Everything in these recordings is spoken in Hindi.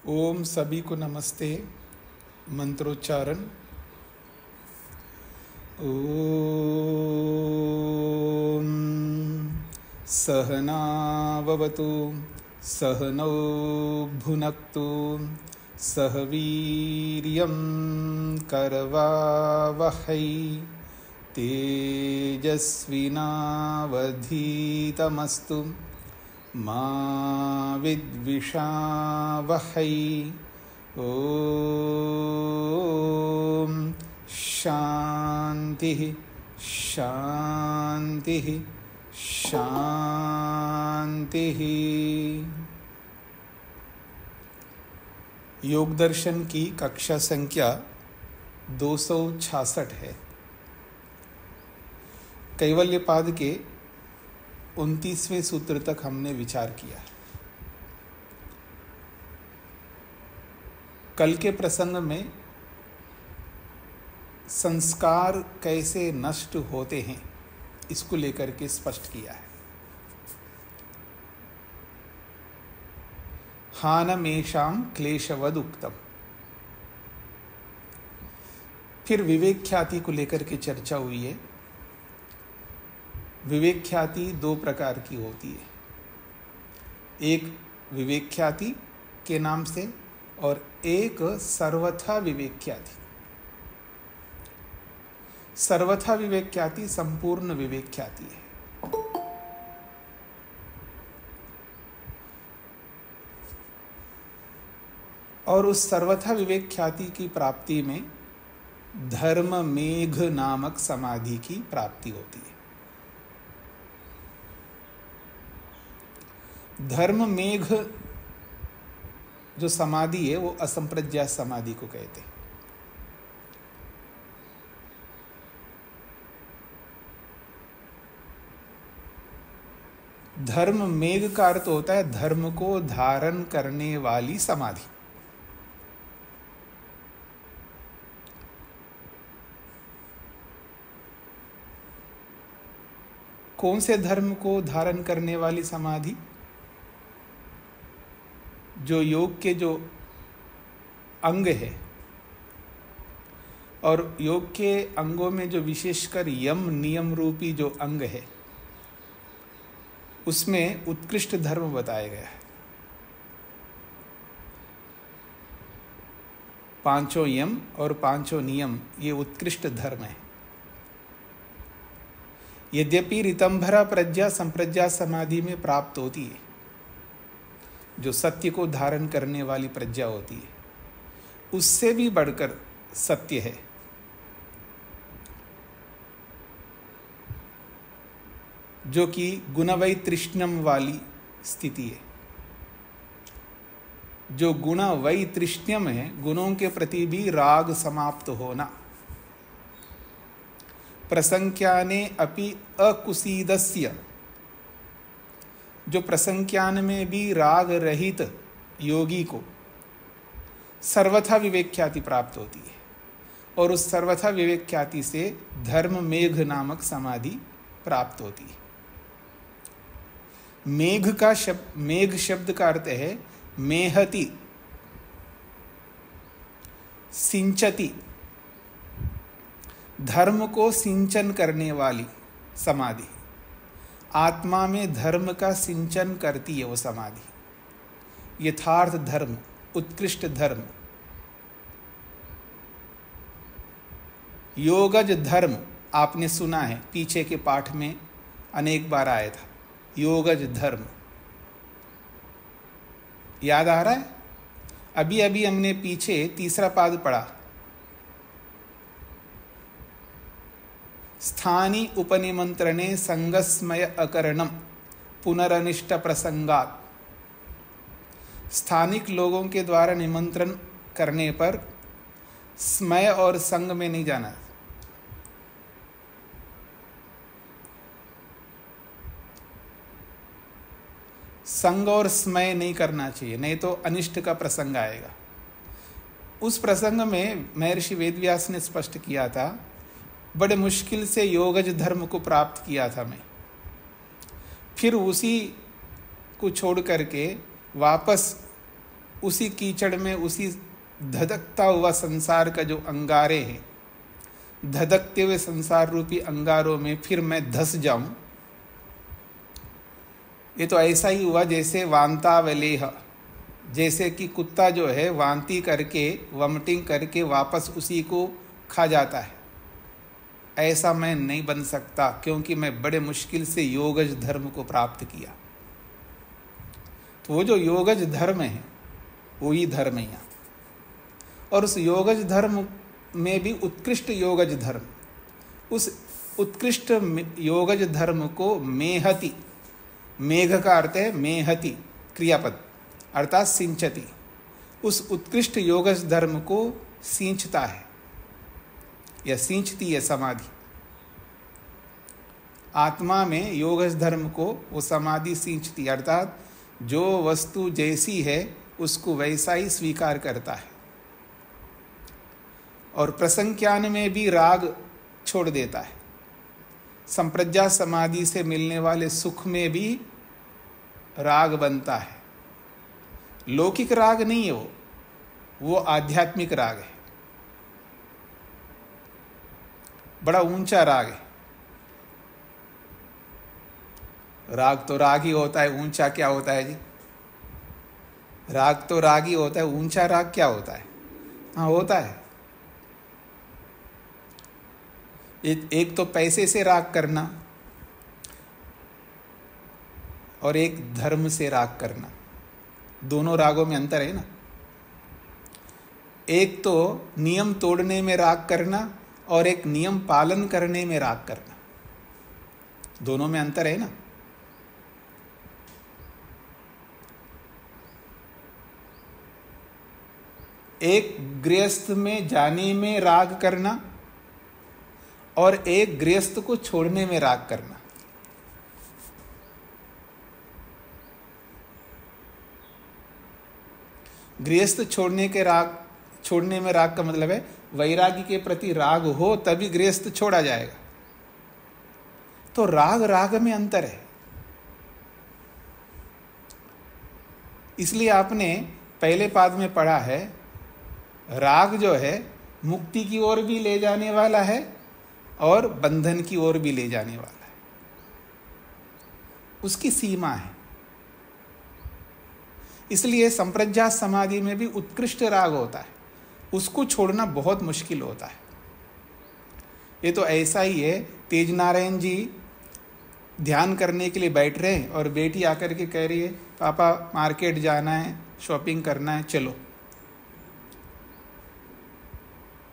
ओम सभी को नमस्ते। मंत्रोच्चारण। ओम सहनाववतु सहनौ भुनक्तु सह वीर्यं करवावहै तेजस्विनावधीतमस्तु मा विद्विषावहै। ओम शांति शांति शांति। योग दर्शन की कक्षा संख्या 266 है। कैवल्यपाद के 29वें सूत्र तक हमने विचार किया। कल के प्रसंग में संस्कार कैसे नष्ट होते हैं इसको लेकर के स्पष्ट किया है। हानमेषाम क्लेशवद उक्तम। फिर विवेक ख्याति को लेकर के चर्चा हुई है। विवेक ख्याति 2 प्रकार की होती है, एक विवेक ख्याति के नाम से और एक सर्वथा विवेक ख्याति। सर्वथा विवेक ख्याति संपूर्ण विवेक ख्याति है। और उस सर्वथा विवेक ख्याति की प्राप्ति में धर्म मेघ नामक समाधि की प्राप्ति होती है। धर्म मेघ जो समाधि है वो असंप्रज्ञात समाधि को कहते हैं। धर्म मेघ का अर्थ होता है धर्म को धारण करने वाली समाधि। कौन से धर्म को धारण करने वाली समाधि? जो योग के जो अंग है और योग के अंगों में जो विशेषकर यम नियम रूपी जो अंग है उसमें उत्कृष्ट धर्म बताया गया है। 5 यम और 5 नियम ये उत्कृष्ट धर्म है। यद्यपि ऋतंभरा प्रज्ञा संप्रज्ञा समाधि में प्राप्त होती है, जो सत्य को धारण करने वाली प्रज्ञा होती है, उससे भी बढ़कर सत्य है। जो कि गुणवैतृष्ण्यम वाली स्थिति है। जो गुणवैतृष्ण्यम है, गुणों के प्रति भी राग समाप्त होना। प्रसंख्याने अपि अकुसीदस्य, जो प्रसंख्यान में भी राग रहित योगी को सर्वथा विवेक ख्याति प्राप्त होती है। और उस सर्वथा विवेक ख्याति से धर्म मेघ नामक समाधि प्राप्त होती है। मेघ शब्द का अर्थ है मेहति, सिंचती, धर्म को सिंचन करने वाली समाधि। आत्मा में धर्म का सिंचन करती है वो समाधि। यथार्थ धर्म, उत्कृष्ट धर्म। योगज धर्म आपने सुना है, पीछे के पाठ में अनेक बार आया था। योगज धर्म याद आ रहा है? अभी अभी हमने पीछे 3रा पाद पढ़ा। स्थानी उपनिमंत्रणे संगस्मय अकरणम पुनरनिष्ट प्रसंगात। स्थानिक लोगों के द्वारा निमंत्रण करने पर स्मय और संग में नहीं जाना। संग और स्मय नहीं करना चाहिए, नहीं तो अनिष्ट का प्रसंग आएगा। उस प्रसंग में महर्षि वेदव्यास ने स्पष्ट किया था, बड़े मुश्किल से योगज धर्म को प्राप्त किया था मैं, फिर उसी को छोड़ करके वापस उसी कीचड़ में, उसी धधकता हुआ संसार का जो अंगारे हैं, धधकते हुए संसार रूपी अंगारों में फिर मैं धस जाऊं, ये तो ऐसा ही हुआ जैसे वांतावलेह, जैसे कि कुत्ता जो है वांति करके, वॉमिटिंग करके वापस उसी को खा जाता है। ऐसा मैं नहीं बन सकता, क्योंकि मैं बड़े मुश्किल से योगज धर्म को प्राप्त किया। तो वो जो योगज धर्म है वही धर्म है। और उस योगज धर्म में भी उत्कृष्ट योगज धर्म, उस उत्कृष्ट योगज धर्म को मेहति, मेघ का अर्थ है मेहति क्रियापद, अर्थात सिंचती, उस उत्कृष्ट योगज धर्म को सींचता है या सींचती है समाधि। आत्मा में योगज धर्म को वो समाधि सींचती, अर्थात जो वस्तु जैसी है उसको वैसा ही स्वीकार करता है और प्रसंख्यान में भी राग छोड़ देता है। संप्रज्ञा समाधि से मिलने वाले सुख में भी राग बनता है। लौकिक राग नहीं है वो आध्यात्मिक राग है, बड़ा ऊंचा राग है। राग तो राग ही होता है, ऊंचा क्या होता है जी? राग तो राग ही होता है, ऊंचा राग क्या होता है? हाँ होता है। एक तो पैसे से राग करना और एक धर्म से राग करना, दोनों रागों में अंतर है ना। एक तो नियम तोड़ने में राग करना और एक नियम पालन करने में राग करना, दोनों में अंतर है ना। एक गृहस्थ में जाने में राग करना और एक गृहस्थ को छोड़ने में राग करना। गृहस्थ छोड़ने में राग का मतलब है वैरागी के प्रति राग हो तभी गृहस्थ छोड़ा जाएगा। तो राग राग में अंतर है। इसलिए आपने पहले पाद में पढ़ा है, राग जो है मुक्ति की ओर भी ले जाने वाला है और बंधन की ओर भी ले जाने वाला है, उसकी सीमा है। इसलिए संप्रज्ञात समाधि में भी उत्कृष्ट राग होता है, उसको छोड़ना बहुत मुश्किल होता है। ये तो ऐसा ही है, तेज नारायण जी ध्यान करने के लिए बैठ रहे हैं और बेटी आकर के कह रही है पापा मार्केट जाना है, शॉपिंग करना है, चलो।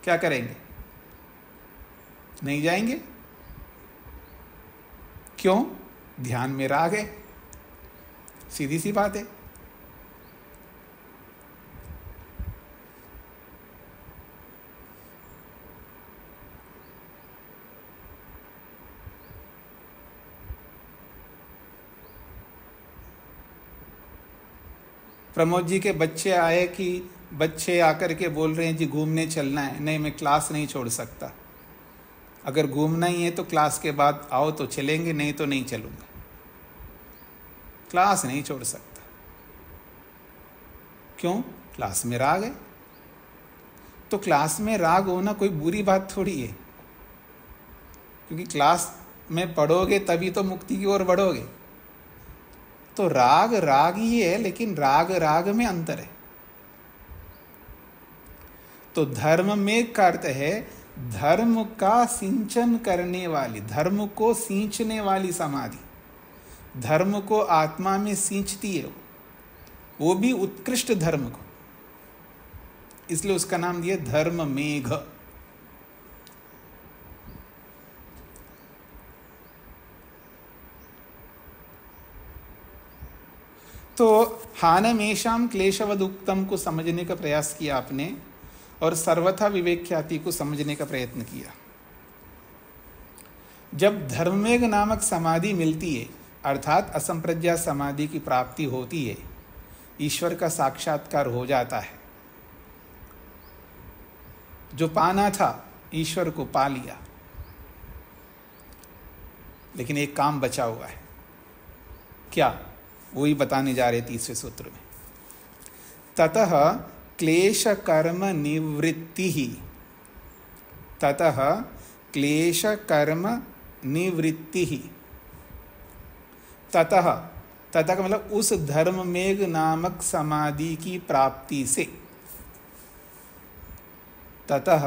क्या करेंगे? नहीं जाएंगे। क्यों? ध्यान में राग है, सीधी सी बात है। प्रमोद जी के बच्चे आए कि बच्चे आकर के बोल रहे हैं जी घूमने चलना है। नहीं, मैं क्लास नहीं छोड़ सकता। अगर घूमना ही है तो क्लास के बाद आओ तो चलेंगे, नहीं तो नहीं चलूंगा। क्लास नहीं छोड़ सकता। क्यों? क्लास में राग है। तो क्लास में राग होना कोई बुरी बात थोड़ी है, क्योंकि क्लास में पढ़ोगे तभी तो मुक्ति की ओर बढ़ोगे। तो राग राग ही है, लेकिन राग राग में अंतर है। तो धर्म में का अर्थ है धर्म का सिंचन करने वाली, धर्म को सींचने वाली समाधि, धर्म को आत्मा में सींचती है, वो भी उत्कृष्ट धर्म को। इसलिए उसका नाम दिया धर्म मेघ। तो हानमेशाम क्लेशवद उक्तम को समझने का प्रयास किया आपने और सर्वथा विवेक्याति को समझने का प्रयत्न किया। जब धर्ममेघ नामक समाधि मिलती है, अर्थात असंप्रज्ञा समाधि की प्राप्ति होती है, ईश्वर का साक्षात्कार हो जाता है। जो पाना था ईश्वर को पा लिया, लेकिन एक काम बचा हुआ है। क्या? वही बताने जा रहे तीसरे सूत्र में। ततः क्लेश कर्म निवृत्ति ही, ततः क्लेश कर्म निवृत्ति ही, ततः, ततः का मतलब उस धर्म मेघ नामक समाधि की प्राप्ति से, ततः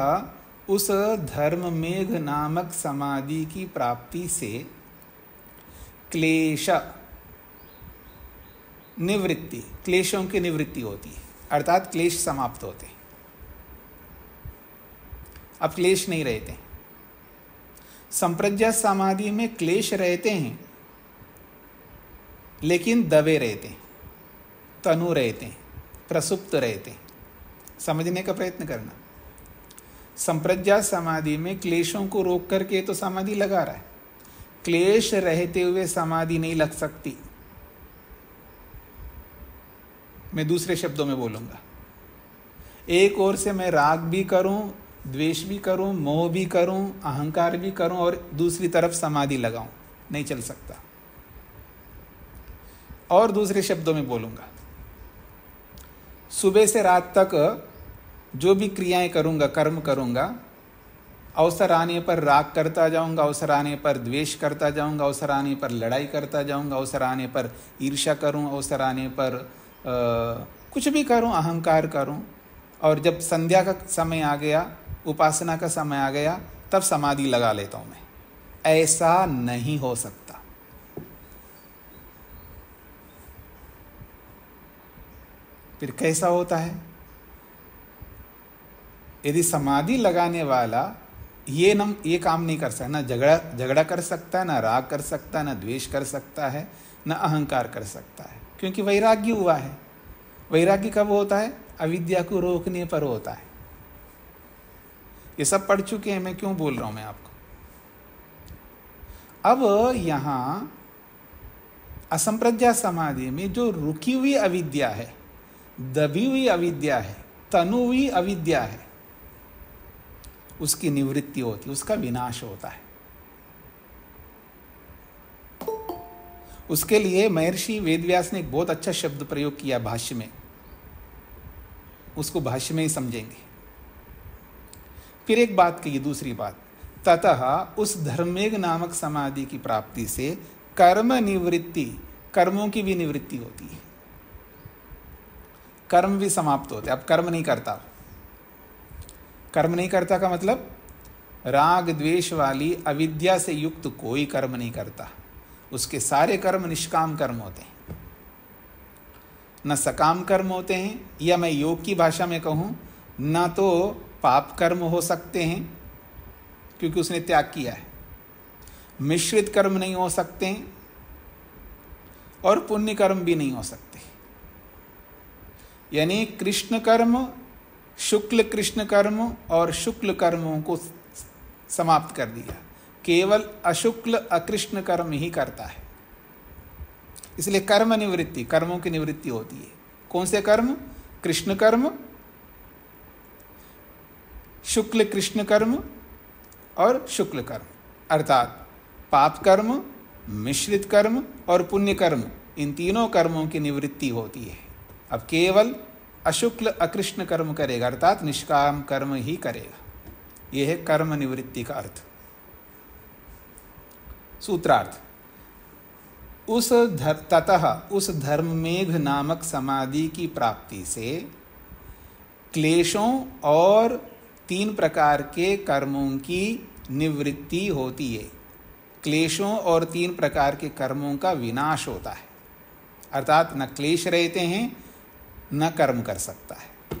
उस धर्म मेघ नामक समाधि की प्राप्ति से क्लेश निवृत्ति, क्लेशों की निवृत्ति होती है, अर्थात क्लेश समाप्त होते हैं। अब क्लेश नहीं रहते। संप्रज्ञा समाधि में क्लेश रहते हैं लेकिन दबे रहते हैं, तनु रहते हैं, प्रसुप्त रहते हैं। समझने का प्रयत्न करना। संप्रज्ञा समाधि में क्लेशों को रोक करके तो समाधि लगा रहा है, क्लेश रहते हुए समाधि नहीं लग सकती। मैं दूसरे शब्दों में बोलूंगा, एक ओर से मैं राग भी करूं, द्वेष भी करूं, मोह भी करूं, अहंकार भी करूं और दूसरी तरफ समाधि लगाऊं, नहीं चल सकता। और दूसरे शब्दों में बोलूंगा, सुबह से रात तक जो भी क्रियाएं करूंगा, कर्म करूंगा, अवसर आने पर राग करता जाऊंगा, अवसर आने पर द्वेष करता जाऊंगा, अवसर आने पर लड़ाई करता जाऊंगा, अवसर आने पर ईर्ष्या करूं, अवसर आने पर कुछ भी करूं, अहंकार करूं, और जब संध्या का समय आ गया, उपासना का समय आ गया, तब समाधि लगा लेता हूं मैं। ऐसा नहीं हो सकता। फिर कैसा होता है? यदि समाधि लगाने वाला ये काम नहीं कर सकता, ना झगड़ा कर सकता है, ना राग कर सकता है, ना द्वेष कर सकता है, ना अहंकार कर सकता है, क्योंकि वैराग्य हुआ है। वैराग्य कब होता है? अविद्या को रोकने पर होता है। ये सब पढ़ चुके हैं, मैं क्यों बोल रहा हूं मैं आपको। अब यहां असंप्रज्ञा समाधि में जो रुकी हुई अविद्या है, दबी हुई अविद्या है, तनु हुई अविद्या है, उसकी निवृत्ति होती है, उसका विनाश होता है। उसके लिए महर्षि वेदव्यास ने एक बहुत अच्छा शब्द प्रयोग किया भाष्य में, उसको भाष्य में ही समझेंगे। फिर एक बात कही, दूसरी बात, ततः उस धर्मेग नामक समाधि की प्राप्ति से कर्म निवृत्ति, कर्मों की भी निवृत्ति होती है, कर्म भी समाप्त होते। अब कर्म नहीं करता, कर्म नहीं करता का मतलब राग द्वेष वाली अविद्या से युक्त कोई कर्म नहीं करता। उसके सारे कर्म निष्काम कर्म होते हैं, न सकाम कर्म होते हैं, या मैं योग की भाषा में कहूं, ना तो पाप कर्म हो सकते हैं क्योंकि उसने त्याग किया है, मिश्रित कर्म नहीं हो सकते हैं, और पुण्य कर्म भी नहीं हो सकते। यानी कृष्ण कर्म, शुक्ल कृष्ण कर्म और शुक्ल कर्मों को समाप्त कर दिया, केवल अशुक्ल अकृष्ण कर्म ही करता है। इसलिए कर्म निवृत्ति, कर्मों की निवृत्ति होती है। कौन से कर्म? कृष्ण कर्म, शुक्ल कृष्ण कर्म और शुक्ल कर्म, अर्थात पाप कर्म, मिश्रित कर्म और पुण्य कर्म, इन तीनों कर्मों की निवृत्ति होती है। अब केवल अशुक्ल अकृष्ण कर्म करेगा, अर्थात निष्काम कर्म ही करेगा। यह है कर्म निवृत्ति का अर्थ। सूत्रार्थ, ततः उस धर्ममेघ नामक समाधि की प्राप्ति से क्लेशों और 3 प्रकार के कर्मों की निवृत्ति होती है। क्लेशों और 3 प्रकार के कर्मों का विनाश होता है, अर्थात न क्लेश रहते हैं, न कर्म कर सकता है।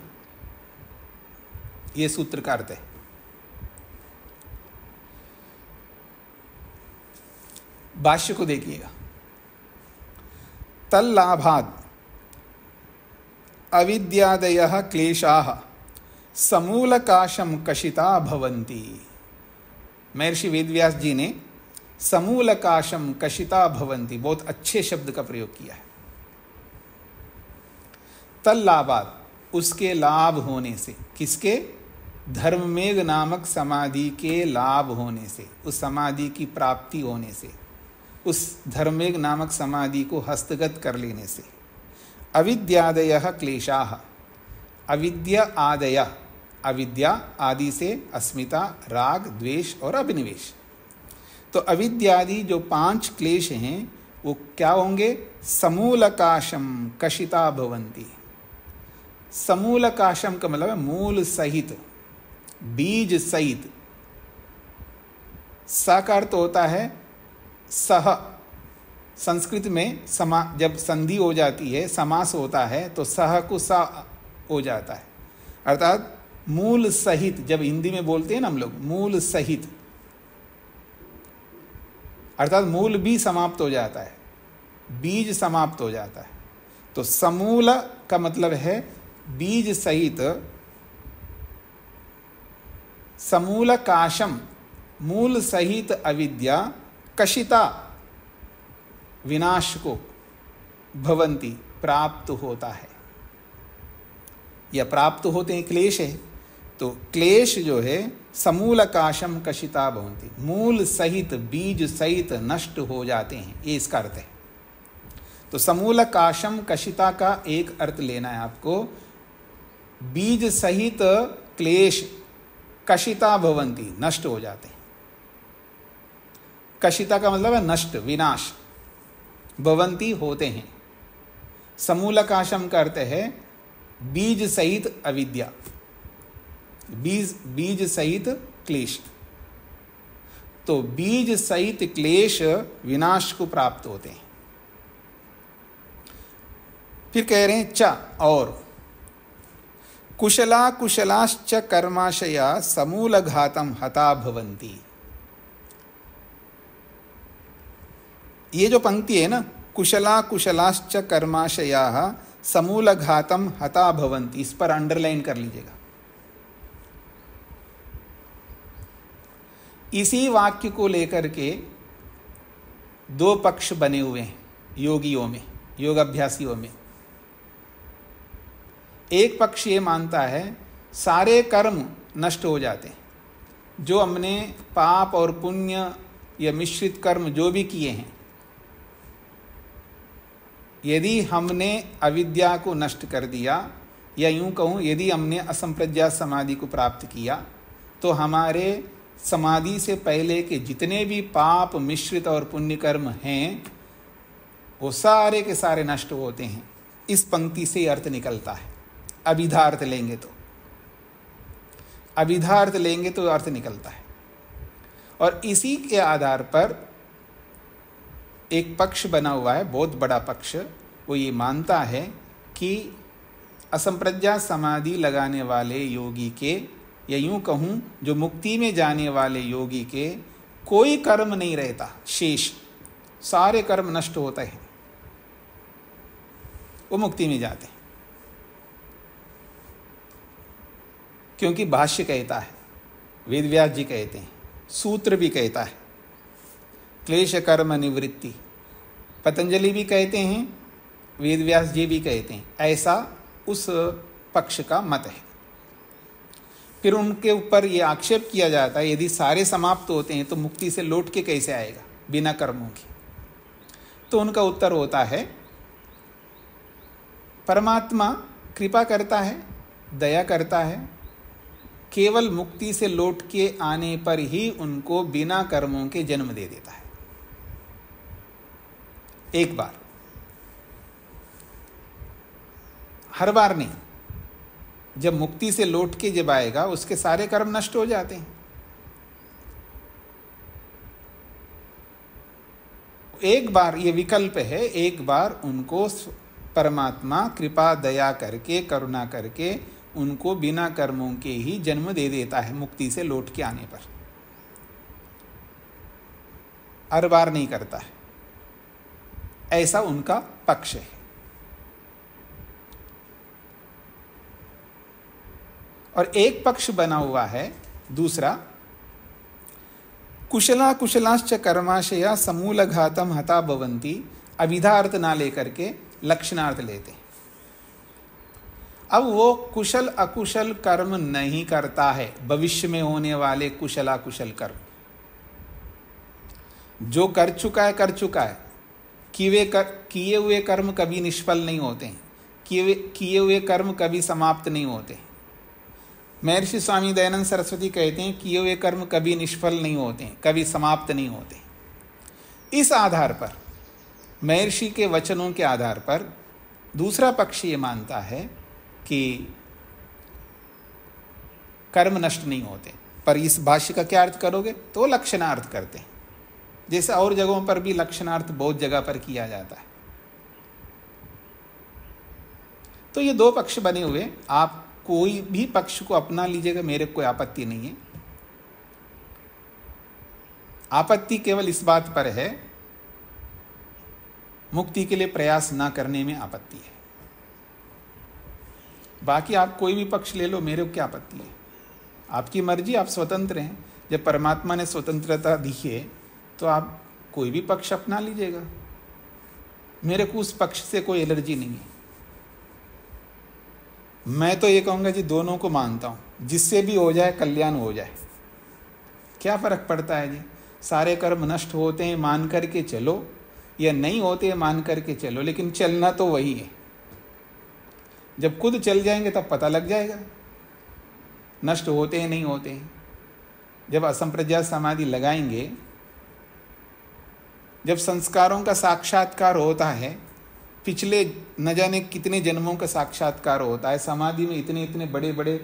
यह सूत्र का अर्थ है। भाष्य को देखिएगा। तल्लाभाद अविद्यादयः क्लेशाः समूलकाशं कशिता भवन्ति। महर्षि वेदव्यास जी ने समूलकाशं कशिता भवन्ति बहुत अच्छे शब्द का प्रयोग किया है। तल्लाभाद, उसके लाभ होने से, किसके? धर्ममेघ नामक समाधि के लाभ होने से, उस समाधि की प्राप्ति होने से, उस धर्ममेघ नामक समाधि को हस्तगत कर लेने से, अविद्यादयः क्लेशाः, अविद्या आदय, अविद्या आदि से अस्मिता, राग, द्वेष और अभिनिवेश। तो अविद्यादि जो 5 क्लेश हैं वो क्या होंगे? समूलकाशम कशिता भवन्ति। समूलकाशम का मतलब है मूल सहित, बीज सहित। स का अर्थ होता है सह। संस्कृत में जब संधि हो जाती है, समास होता है, तो सह को सा हो जाता है, अर्थात मूल सहित। जब हिंदी में बोलते हैं ना हम लोग, मूल सहित, अर्थात मूल भी समाप्त हो जाता है, बीज समाप्त हो जाता है। तो समूल का मतलब है बीज सहित। समूल काशम, मूल सहित अविद्या, कशिता, विनाश को, भवंती, प्राप्त होता है या प्राप्त होते हैं, क्लेश है। तो क्लेश जो है समूलकाशम कशिता भवन्ति, मूल सहित, बीज सहित नष्ट हो जाते हैं, ये इसका अर्थ है। तो समूलकाशम कशिता का एक अर्थ लेना है आपको, बीज सहित क्लेश कशिता भवन्ति, नष्ट हो जाते हैं। कशिता का मतलब है नष्ट, विनाश, भवन्ति होते हैं। समूलकाशम का अर्थ है बीज सहित अविद्या, बीज सहित क्लेश। तो बीज सहित क्लेश विनाश को प्राप्त होते हैं। फिर कह रहे हैं च, और कुशला कुशलाश्च कर्माशया समूलघातम हता भवन्ति। ये जो पंक्ति है ना, कुशला कुशलाश्च कर्माशया समूलघातम हता भवन्ति, इस पर अंडरलाइन कर लीजिएगा। इसी वाक्य को लेकर के 2 पक्ष बने हुए हैं योगियों में, योगाभ्यासियों में। एक पक्ष ये मानता है सारे कर्म नष्ट हो जाते हैं, जो हमने पाप और पुण्य या मिश्रित कर्म जो भी किए हैं, यदि हमने अविद्या को नष्ट कर दिया, या यूं कहूं यदि हमने असंप्रज्ञात समाधि को प्राप्त किया, तो हमारे समाधि से पहले के जितने भी पाप मिश्रित और पुण्य कर्म हैं वो सारे के सारे नष्ट होते हैं। इस पंक्ति से अर्थ निकलता है। अभिधार्थ लेंगे तो, अभिधार्थ लेंगे तो अर्थ निकलता है। और इसी के आधार पर एक पक्ष बना हुआ है, बहुत बड़ा पक्ष, वो ये मानता है कि असंप्रज्ञात समाधि लगाने वाले योगी के, या यूं कहूं जो मुक्ति में जाने वाले योगी के, कोई कर्म नहीं रहता शेष, सारे कर्म नष्ट होते हैं, वो मुक्ति में जाते हैं। क्योंकि भाष्य कहता है, वेदव्यास जी कहते हैं, सूत्र भी कहता है, क्लेश कर्म निवृत्ति, पतंजलि भी कहते हैं, वेदव्यास जी भी कहते हैं। ऐसा उस पक्ष का मत है। फिर उनके ऊपर ये आक्षेप किया जाता है, यदि सारे समाप्त होते हैं तो मुक्ति से लौट के कैसे आएगा बिना कर्मों के? तो उनका उत्तर होता है, परमात्मा कृपा करता है, दया करता है, केवल मुक्ति से लौट के आने पर ही उनको बिना कर्मों के जन्म दे देता है। एक बार, हर बार नहीं। जब मुक्ति से लौट के जब आएगा, उसके सारे कर्म नष्ट हो जाते हैं। एक बार ये विकल्प है, एक बार उनको परमात्मा कृपा दया करके, करुणा करके उनको बिना कर्मों के ही जन्म दे देता है मुक्ति से लौट के आने पर। हर बार नहीं करता है, ऐसा उनका पक्ष है। और एक पक्ष बना हुआ है दूसरा, कुशला कुशलाश्च कर्माशया समूलघातम हता भवन्ति, अभिधार्थ ना लेकर के लक्षणार्थ लेते हैं। अब वो कुशल अकुशल कर्म नहीं करता है, भविष्य में होने वाले कुशल अकुशल कर्म जो कर चुका है कर चुका है। किए हुए कर्म कभी निष्फल नहीं होते हैं, किए हुए कर्म कभी समाप्त नहीं होते। महर्षि स्वामी दयानंद सरस्वती कहते हैं किए हुए कर्म कभी निष्फल नहीं होते, कभी समाप्त नहीं होते। इस आधार पर, महर्षि के वचनों के आधार पर दूसरा पक्ष ये मानता है कि कर्म नष्ट नहीं होते। पर इस भाष्य का क्या अर्थ करोगे तो लक्षणार्थ करते हैं, जैसे और जगहों पर भी लक्षणार्थ बहुत जगह पर किया जाता है। तो ये दो पक्ष बने हुए, आप कोई भी पक्ष को अपना लीजिएगा, मेरे कोई आपत्ति नहीं है। आपत्ति केवल इस बात पर है, मुक्ति के लिए प्रयास ना करने में आपत्ति है। बाकी आप कोई भी पक्ष ले लो, मेरे को क्या आपत्ति है, आपकी मर्जी, आप स्वतंत्र हैं। जब परमात्मा ने स्वतंत्रता दी है तो आप कोई भी पक्ष अपना लीजिएगा, मेरे को उस पक्ष से कोई एलर्जी नहीं है। मैं तो ये कहूँगा जी दोनों को मानता हूँ, जिससे भी हो जाए कल्याण हो जाए, क्या फर्क पड़ता है जी। सारे कर्म नष्ट होते हैं मान करके चलो या नहीं होते हैं मान करके चलो, लेकिन चलना तो वही है। जब खुद चल जाएंगे तब पता लग जाएगा नष्ट होते हैं नहीं होते हैं। जब असंप्रज्ञात समाधि लगाएंगे, जब संस्कारों का साक्षात्कार होता है, पिछले न जाने कितने जन्मों का साक्षात्कार होता है, समाधि में इतने इतने बड़े बड़े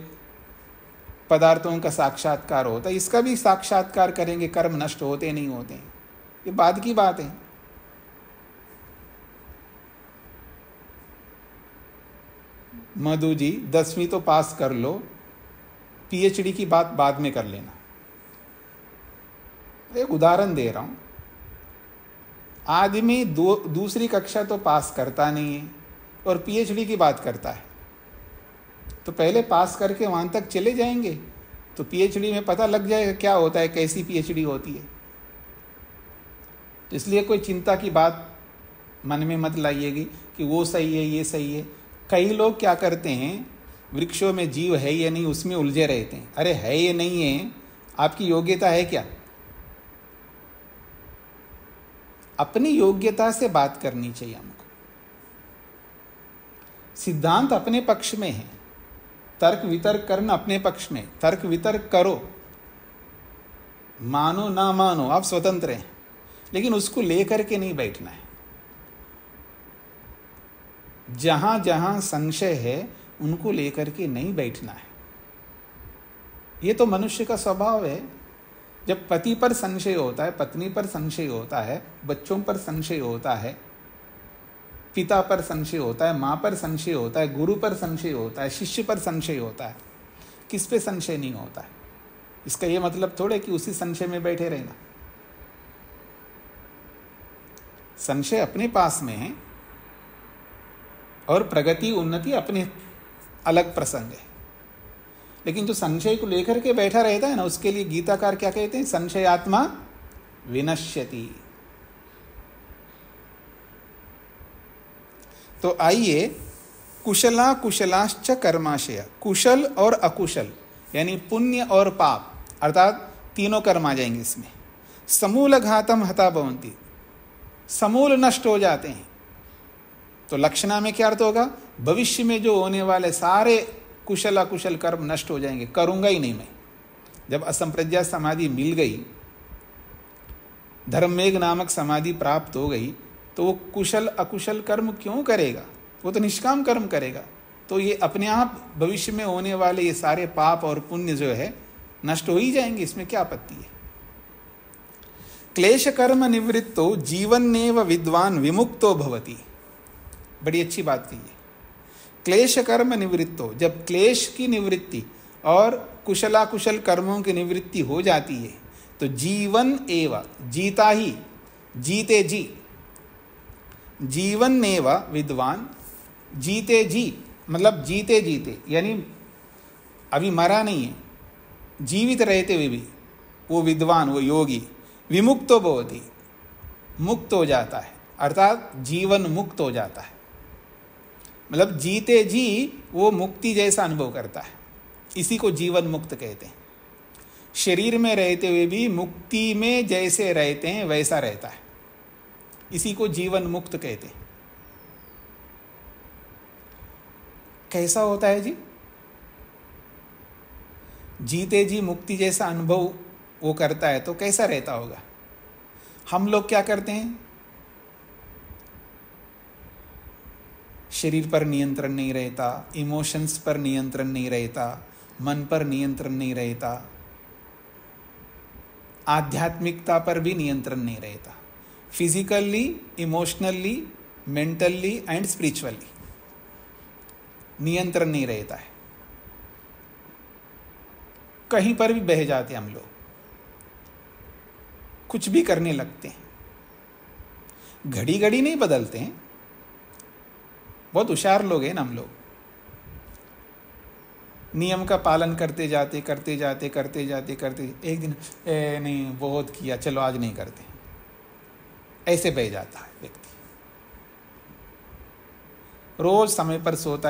पदार्थों का साक्षात्कार होता है, इसका भी साक्षात्कार करेंगे, कर्म नष्ट होते नहीं होते हैं, ये बाद की बात है। मधु जी 10वीं तो पास कर लो, पीएचडी की बात बाद में कर लेना। एक उदाहरण दे रहा हूं, आदमी दूसरी कक्षा तो पास करता नहीं है और पीएचडी की बात करता है, तो पहले पास करके वहां तक चले जाएंगे तो पीएचडी में पता लग जाएगा क्या होता है, कैसी पीएचडी होती है। तो इसलिए कोई चिंता की बात मन में मत लाइएगी कि वो सही है ये सही है। कई लोग क्या करते हैं, वृक्षों में जीव है या नहीं उसमें उलझे रहते हैं। अरे है या नहीं है, आपकी योग्यता है क्या? अपनी योग्यता से बात करनी चाहिए हमको। सिद्धांत अपने पक्ष में है, तर्क वितर्क करना अपने पक्ष में, तर्क वितर्क करो, मानो ना मानो आप स्वतंत्र हैं, लेकिन उसको लेकर के नहीं बैठना है। जहां जहां संशय है उनको लेकर के नहीं बैठना है। ये तो मनुष्य का स्वभाव है। जब पति पर संशय होता है, पत्नी पर संशय होता है, बच्चों पर संशय होता है, पिता पर संशय होता है, माँ पर संशय होता है, गुरु पर संशय होता है, शिष्य पर संशय होता है, किस पे संशय नहीं होता है? इसका ये मतलब थोड़े कि उसी संशय में बैठे रहना। संशय अपने पास में है और प्रगति उन्नति अपने अलग प्रसंग है। लेकिन जो संशय को लेकर के बैठा रहता है ना, उसके लिए गीताकार क्या कहते हैं? संशयात्मा विनश्यति। तो आइए, कुशला कुशलाश्च कर्माशय, कुशल और अकुशल यानी पुण्य और पाप, अर्थात तीनों कर्म आ जाएंगे इसमें। समूल घातम हता भवन्ति, समूल नष्ट हो जाते हैं। तो लक्षणा में क्या अर्थ होगा? भविष्य में जो होने वाले सारे कुशल अकुशल कर्म नष्ट हो जाएंगे, करूंगा ही नहीं मैं। जब असंप्रज्ञात समाधि मिल गई, धर्ममेघ नामक समाधि प्राप्त हो गई, तो वो कुशल अकुशल कर्म क्यों करेगा? वो तो निष्काम कर्म करेगा। तो ये अपने आप भविष्य में होने वाले ये सारे पाप और पुण्य जो है नष्ट हो ही जाएंगे, इसमें क्या आपत्ति है? क्लेश कर्म निवृत्तो जीवन्नेव विद्वान विमुक्तो भवति। बड़ी अच्छी बात कही है। क्लेश कर्म निवृत्तो, जब क्लेश की निवृत्ति और कुशलाकुशल कर्मों की निवृत्ति हो जाती है तो जीवन एव, जीता ही, जीते जी, जीवन एव विद्वान, जीते जी मतलब जीते जीते, यानी अभी मरा नहीं है, जीवित रहते हुए भी वो विद्वान, वो योगी, विमुक्तो भवति, मुक्त हो जाता है, अर्थात जीवन मुक्त हो जाता है। मतलब जीते जी वो मुक्ति जैसा अनुभव करता है, इसी को जीवन मुक्त कहते हैं। शरीर में रहते हुए भी मुक्ति में जैसे रहते हैं वैसा रहता है, इसी को जीवन मुक्त कहते हैं। कैसा होता है जी? जीते जी मुक्ति जैसा अनुभव वो करता है तो कैसा रहता होगा? हम लोग क्या करते हैं? शरीर पर नियंत्रण नहीं रहता, इमोशंस पर नियंत्रण नहीं रहता, मन पर नियंत्रण नहीं रहता, आध्यात्मिकता पर भी नियंत्रण नहीं रहता। Physically, emotionally, mentally and spiritually नियंत्रण नहीं रहता है। कहीं पर भी बह जाते हम लोग, कुछ भी करने लगते हैं। घड़ी घड़ी नहीं बदलते हैं, बहुत होशियार लोग हैं ना हम लोग। नियम का पालन करते जाते एक दिन नहीं बहुत किया, चलो आज नहीं करते, ऐसे बह जाता है व्यक्ति। रोज समय पर सोता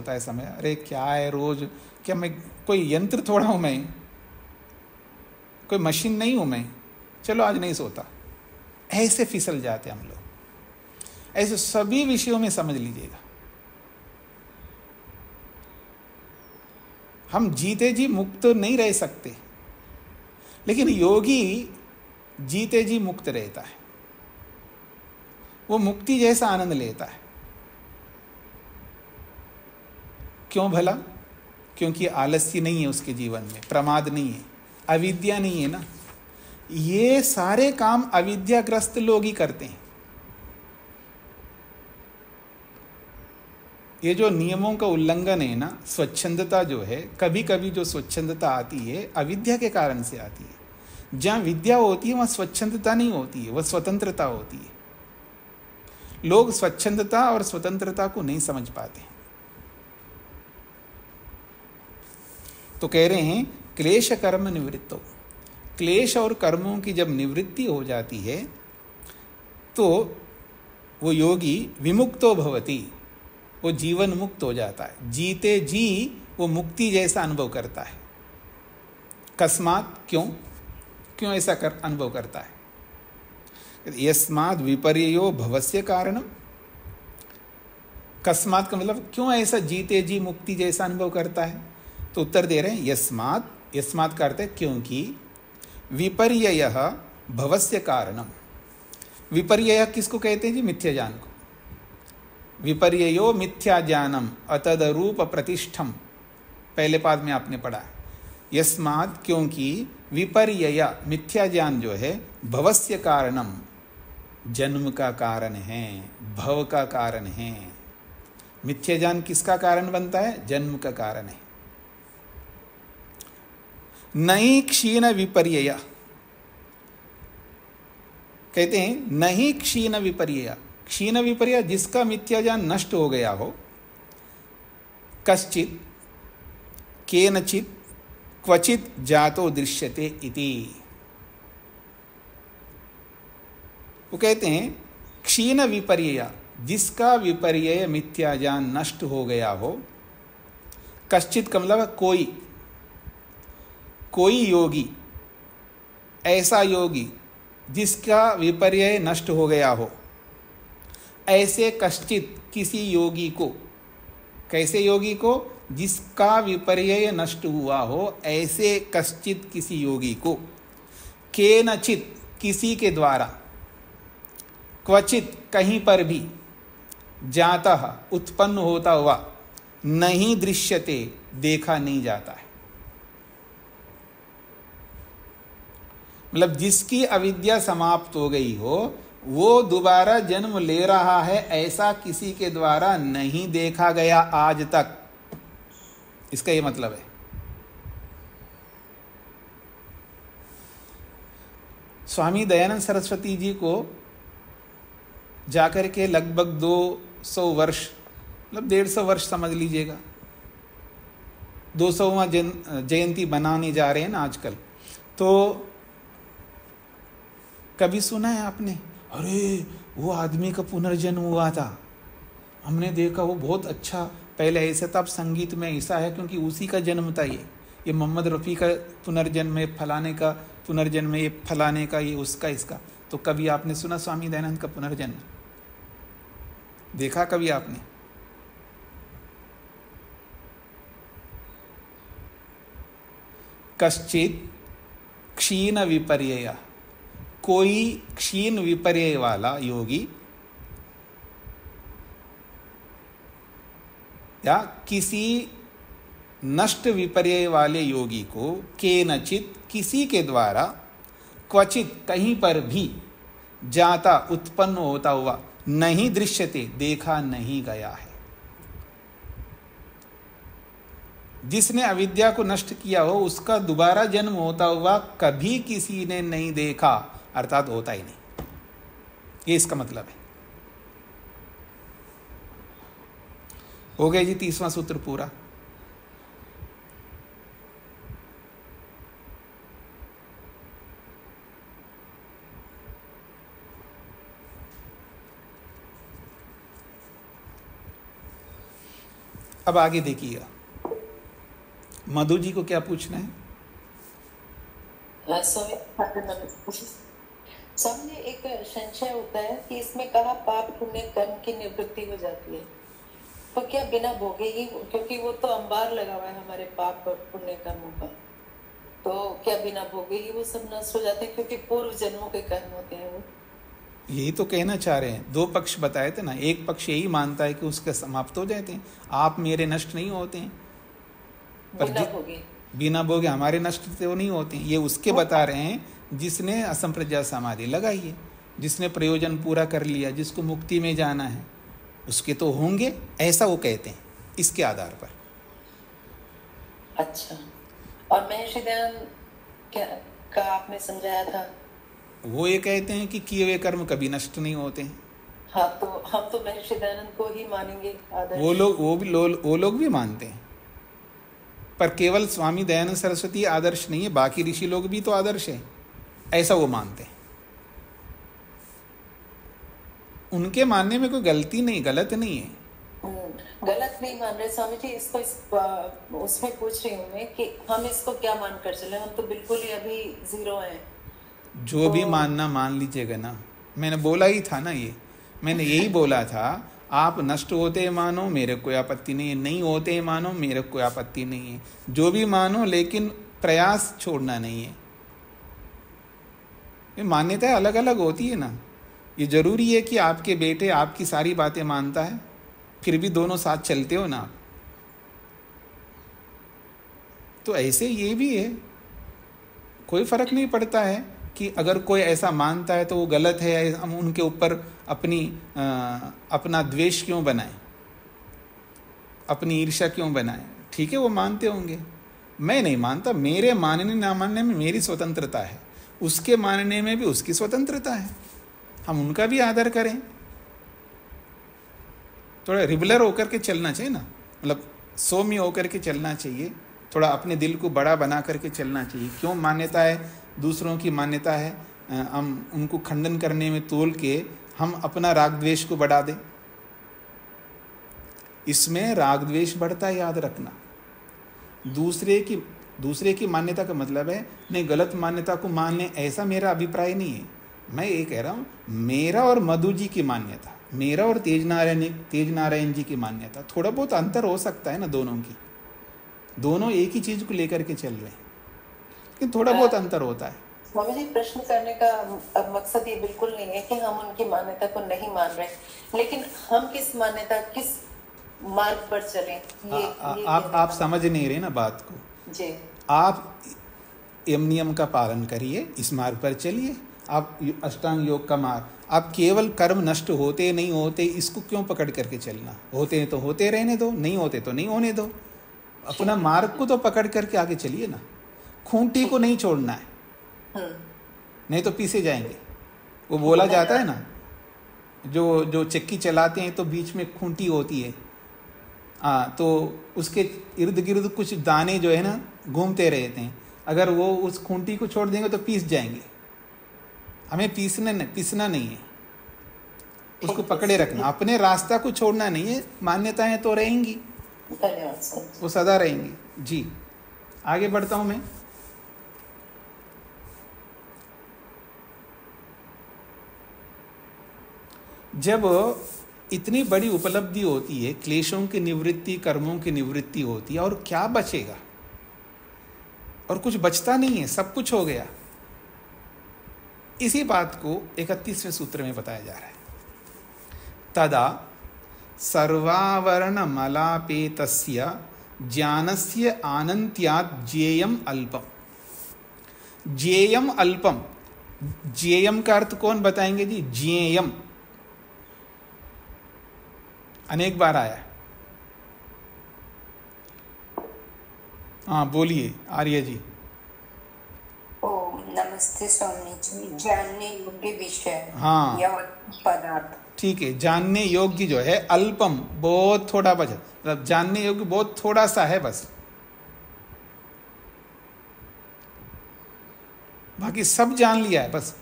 है, अरे क्या है रोज, क्या मैं कोई यंत्र थोड़ा हूं, मैं कोई मशीन नहीं हूं मैं, चलो आज नहीं सोता, ऐसे फिसल जाते हम लोग। ऐसे सभी विषयों में समझ लीजिएगा, हम जीते जी मुक्त नहीं रह सकते, लेकिन योगी जीते जी मुक्त रहता है। वो मुक्ति जैसा आनंद लेता है। क्यों भला? क्योंकि आलस्य नहीं है उसके जीवन में, प्रमाद नहीं है, अविद्या नहीं है ना। ये सारे काम अविद्याग्रस्त लोग ही करते हैं। ये जो नियमों का उल्लंघन है ना, स्वच्छंदता जो है, कभी कभी जो स्वच्छंदता आती है अविद्या के कारण से आती है। जहाँ विद्या होती है वहाँ स्वच्छंदता नहीं होती है, वह स्वतंत्रता होती है। लोग स्वच्छंदता और स्वतंत्रता को नहीं समझ पाते। तो कह रहे हैं क्लेश कर्म निवृत्तो, क्लेश और कर्मों की जब निवृत्ति हो जाती है तो वो योगी विमुक्तो भवति, वो जीवन मुक्त हो जाता है। जीते जी वो मुक्ति जैसा अनुभव करता है। कस्मात, क्यों ऐसा अनुभव करता है? यस्माद् विपर्ययो भवस्य कारणम। कस्मात का मतलब क्यों ऐसा जीते जी मुक्ति जैसा अनुभव करता है? तो उत्तर दे रहे हैं यस्मात् का अर्थ है क्योंकि विपर्ययः भवस्य कारणम। विपर्यय किसको कहते हैं जी? मिथ्या ज्ञान को। विपर्ययो मिथ्या ज्ञानम अतदरूप प्रतिष्ठम, पहले पाद में आपने पढ़ा है। यस्मात् क्योंकि विपर्यय मिथ्या ज्ञान जो है भवस्य कारणम, जन्म का कारण है, भव का कारण है। मिथ्या ज्ञान किसका कारण बनता है? जन्म का कारण है। नहीं क्षीण विपर्यय, कहते हैं नहीं क्षीण विपर्यय। क्षीण विपर्यय जिसका मिथ्या ज्ञान नष्ट हो गया हो, कश्चित केनचित क्वचित जातो दृश्यते इति। वो कहते हैं क्षीण विपर्यय जिसका विपर्यय मिथ्या ज्ञान नष्ट हो गया हो, कश्चित का मतलब कोई योगी, ऐसा योगी जिसका विपर्यय नष्ट हो गया हो, ऐसे कश्चित किसी योगी को, कैसे योगी को? जिसका विपर्यय नष्ट हुआ हो, ऐसे कश्चित किसी योगी को, केनचित किसी के द्वारा, क्वचित कहीं पर भी, जातः उत्पन्न होता हुआ, नहीं दृश्यते देखा नहीं जाता है। मतलब जिसकी अविद्या समाप्त हो गई हो वो दोबारा जन्म ले रहा है, ऐसा किसी के द्वारा नहीं देखा गया आज तक। इसका ये मतलब है। स्वामी दयानंद सरस्वती जी को जाकर के लगभग 200 वर्ष, मतलब 150 वर्ष समझ लीजिएगा, 200वां जयंती बनाने जा रहे हैं ना आजकल। तो कभी सुना है आपने, अरे वो आदमी का पुनर्जन्म हुआ था, हमने देखा वो बहुत अच्छा, पहले ऐसा था, अब संगीत में ऐसा है, क्योंकि उसी का जन्म था ये मोहम्मद रफ़ी का पुनर्जन्म है, फलाने का पुनर्जन्म है, ये फलाने का, ये उसका, इसका। तो कभी आपने सुना स्वामी दयानंद का पुनर्जन्म? देखा कभी आपने? कश्चित क्षीण विपर्यय, कोई क्षीण विपर्यय वाला योगी या किसी नष्ट विपर्यय वाले योगी को केनचित किसी के द्वारा क्वचित कहीं पर भी जाता उत्पन्न होता हुआ नहीं दृश्यते, देखा नहीं गया है। जिसने अविद्या को नष्ट किया हो उसका दोबारा जन्म होता हुआ कभी किसी ने नहीं देखा, अर्थात होता ही नहीं, ये इसका मतलब है। हो गया जी 30वां सूत्र पूरा। अब आगे देखिएगा, मधु जी को क्या पूछना है? सामने एक संशय होता है कि इसमें कहा पाप पुण्य कर्म की निवृत्ति हो जाती है, तो क्या बिना भोगे ही, क्योंकि वो तो अंबार लगा हुआ है हमारे पाप पुण्य कर्मों का, तो क्या बिना भोगे ही वो सब नष्ट हो जाते हैं, क्योंकि पूर्व जन्मों के कर्म होते हैं वो? यही तो कहना चाह रहे हैं, दो पक्ष बताए थे ना। एक पक्ष यही मानता है कि उसके समाप्त हो जाते हैं, आप मेरे नष्ट नहीं होते हैं, पर बिना भोगे हमारे नष्ट तो नहीं होते हैं। ये उसके बता रहे हैं जिसने असंप्रज्ञा समाधि लगाई है, जिसने प्रयोजन पूरा कर लिया, जिसको मुक्ति में जाना है, उसके तो होंगे, ऐसा वो कहते हैं इसके आधार पर। अच्छा, और महर्षि दयानंद क्या का आपने समझाया था, वो ये कहते हैं कि किए हुए कर्म कभी नष्ट नहीं होते हैं। हाँ, तो हम तो महर्षि दयानंद को ही मानेंगे आदर्श। वो लोग भी मानते हैं, पर केवल स्वामी दयानंद सरस्वती आदर्श नहीं है, बाकी ऋषि लोग भी तो आदर्श है, ऐसा वो मानते हैं। उनके मानने में कोई गलती नहीं, गलत नहीं है। गलत नहीं मान रहे स्वामी जी, इसको उसमें पूछ रही हूँ मैं कि हम इसको क्या मान कर चले, हम तो बिल्कुल ही अभी जीरो हैं। जो भी मानना मान लीजिएगा ना, मैंने बोला ही था ना, ये मैंने यही बोला था, आप नष्ट होते मानो मेरे कोई आपत्ति नहीं है, नहीं होते मानो मेरे कोई आपत्ति नहीं है, जो भी मानो, लेकिन प्रयास छोड़ना नहीं है। ये मान्यताएं अलग अलग होती है ना, ये जरूरी है कि आपके बेटे आपकी सारी बातें मानता है फिर भी दोनों साथ चलते हो ना, तो ऐसे ये भी है, कोई फर्क नहीं पड़ता है कि अगर कोई ऐसा मानता है तो वो गलत है, हम उनके ऊपर अपना द्वेष क्यों बनाएं, अपनी ईर्ष्या क्यों बनाएं। ठीक है, वो मानते होंगे, मैं नहीं मानता, मेरे मानने ना मानने में मेरी स्वतंत्रता है, उसके मानने में भी उसकी स्वतंत्रता है, हम उनका भी आदर करें। थोड़ा रिबलर होकर के चलना चाहिए ना, मतलब सौम्य होकर के चलना चाहिए, थोड़ा अपने दिल को बड़ा बना करके चलना चाहिए। क्यों मान्यता है, दूसरों की मान्यता है, हम उनको खंडन करने में तोल के हम अपना राग द्वेष को बढ़ा दें, इसमें राग द्वेष बढ़ता है, याद रखना। दूसरे की मान्यता का मतलब है नहीं गलत मान्यता को मानने, ऐसा मेरा अभिप्राय नहीं है। मैं ये कह रहा हूँ, मेरा और मधु जी की मान्यता, मेरा और तेज नारायण जी की मान्यता, थोड़ा बहुत अंतर हो सकता है ना दोनों की, दोनों एक ही चीज को लेकर के चल रहे हैं, लेकिन थोड़ा बहुत अंतर होता है। स्वामी जी, प्रश्न करने का मकसद ये बिल्कुल नहीं है कि हम उनकी मान्यता को नहीं मान रहे, लेकिन हम किस मान्यता, किस मार्ग पर चलें, आप समझ नहीं रहे ना बात को जी। आप यम नियम का पालन करिए, इस मार्ग पर चलिए, आप अष्टांग योग का मार्ग, आप केवल कर्म नष्ट होते नहीं होते इसको क्यों पकड़ करके चलना, होते हैं तो होते रहने दो, नहीं होते तो नहीं होने दो, अपना मार्ग को तो पकड़ करके आगे चलिए ना, खूंटी को नहीं छोड़ना है, नहीं तो पीछे जाएंगे। वो बोला जाता है ना, जो चक्की चलाते हैं तो बीच में खूंटी होती है, तो उसके इर्द गिर्द कुछ दाने जो है ना घूमते रहते हैं, अगर वो उस खूंटी को छोड़ देंगे तो पीस जाएंगे। हमें पीसना नहीं है, उसको पकड़े रखना, अपने रास्ता को छोड़ना नहीं है। मान्यताएं तो रहेंगी, वो सदा रहेंगी। जी, आगे बढ़ता हूं मैं। जब इतनी बड़ी उपलब्धि होती है, क्लेशों की निवृत्ति, कर्मों की निवृत्ति होती है, और क्या बचेगा? और कुछ बचता नहीं है, सब कुछ हो गया। इसी बात को 31वें सूत्र में बताया जा रहा है। तदा सर्वावरण मलापेतस्य ज्ञानस्य आनन्त्यात् ज्ञेयम अल्पम। ज्ञेयम अल्पम, ज्ञेयम का अर्थ कौन बताएंगे जी? ज्ञेयम अनेक बार आया। हाँ बोलिए आर्य जी। ओम नमस्ते स्वामी जी। जानने योग्य विषय हाँ या पदार्थ, ठीक है। जानने योग्य जो है अल्पम, बहुत थोड़ा बचा, मतलब जानने योग्य बहुत थोड़ा सा है बस, बाकी सब जान लिया है। बस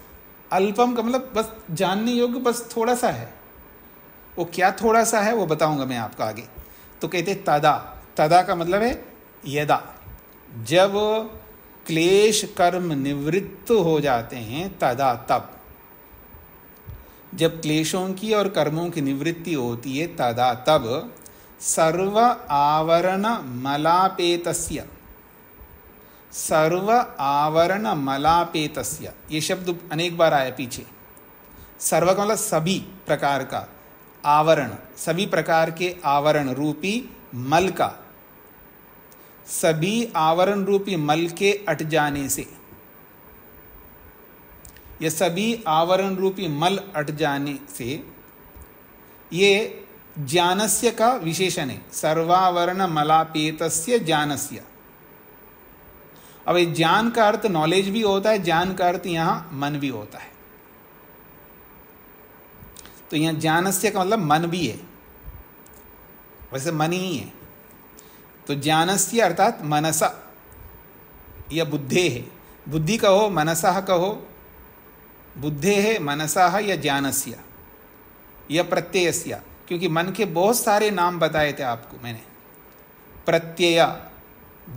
अल्पम का मतलब बस जानने योग्य बस थोड़ा सा है। वो क्या थोड़ा सा है वो बताऊंगा मैं आपको आगे। तो कहते तदा, तदा का मतलब है यदा, जब क्लेश कर्म निवृत्त हो जाते हैं, तदा तब, जब क्लेशों की और कर्मों की निवृत्ति होती है तदा तब, सर्व आवरण मलापेतस्य, सर्व आवरण मलापेतस्य, ये शब्द अनेक बार आया पीछे। सर्व का मतलब सभी प्रकार का, आवरण सभी प्रकार के आवरण रूपी मल का, सभी आवरण रूपी मल के अट जाने से, ये सभी आवरण रूपी मल अट जाने से, ये ज्ञानस्य का विशेषण है। सर्वावरण मलापेतस्य ज्ञानस्य। अब ये ज्ञान का अर्थ नॉलेज भी होता है, ज्ञान का अर्थ यहां मन भी होता है। तो यहां ज्ञानस्य का मतलब मन भी है, वैसे मन ही है। तो ज्ञानस्य अर्थात मनसा या बुद्धे है, बुद्धि कहो मनसा कहो, बुद्धे है मनसा या ज्ञानस्य या प्रत्ययस्य, क्योंकि मन के बहुत सारे नाम बताए थे आपको मैंने। प्रत्यय,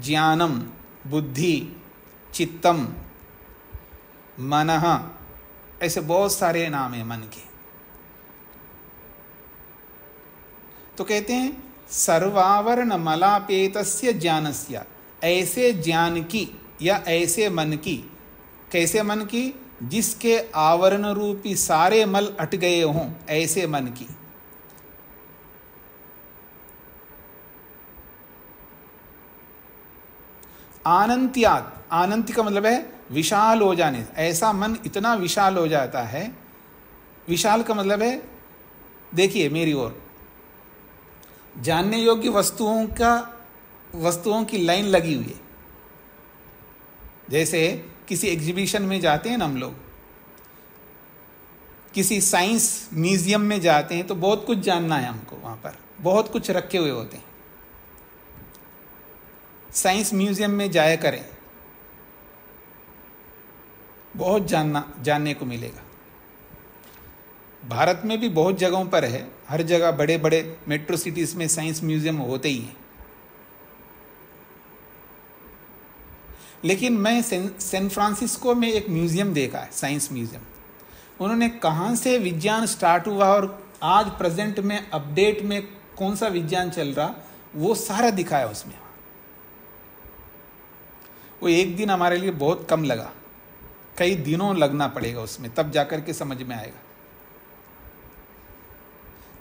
ज्ञानम, बुद्धि, चित्तम, मनः, ऐसे बहुत सारे नाम हैं मन के। तो कहते हैं सर्वावरण मलापेतस्य ज्ञानस्य, ऐसे ज्ञान की या ऐसे मन की, कैसे मन की? जिसके आवरण रूपी सारे मल अट गए हों, ऐसे मन की। आनंत्यात्, आनंत का मतलब है विशाल हो जाने, ऐसा मन इतना विशाल हो जाता है। विशाल का मतलब है, देखिए मेरी ओर, जानने योग्य वस्तुओं की लाइन लगी हुई है। जैसे किसी एग्जीबिशन में जाते हैं ना हम लोग, किसी साइंस म्यूजियम में जाते हैं, तो बहुत कुछ जानना है हमको, वहां पर बहुत कुछ रखे हुए होते हैं। साइंस म्यूजियम में जाया करें, बहुत जानने को मिलेगा। भारत में भी बहुत जगहों पर है, हर जगह बड़े बड़े मेट्रो सिटीज में साइंस म्यूजियम होते ही हैं। लेकिन मैं सैन फ्रांसिस्को में एक म्यूजियम देखा है, साइंस म्यूजियम। उन्होंने कहाँ से विज्ञान स्टार्ट हुआ और आज प्रेजेंट में अपडेट में कौन सा विज्ञान चल रहा, वो सारा दिखाया उसमें। वो एक दिन हमारे लिए बहुत कम लगा, कई दिनों लगना पड़ेगा उसमें, तब जाकर के समझ में आएगा।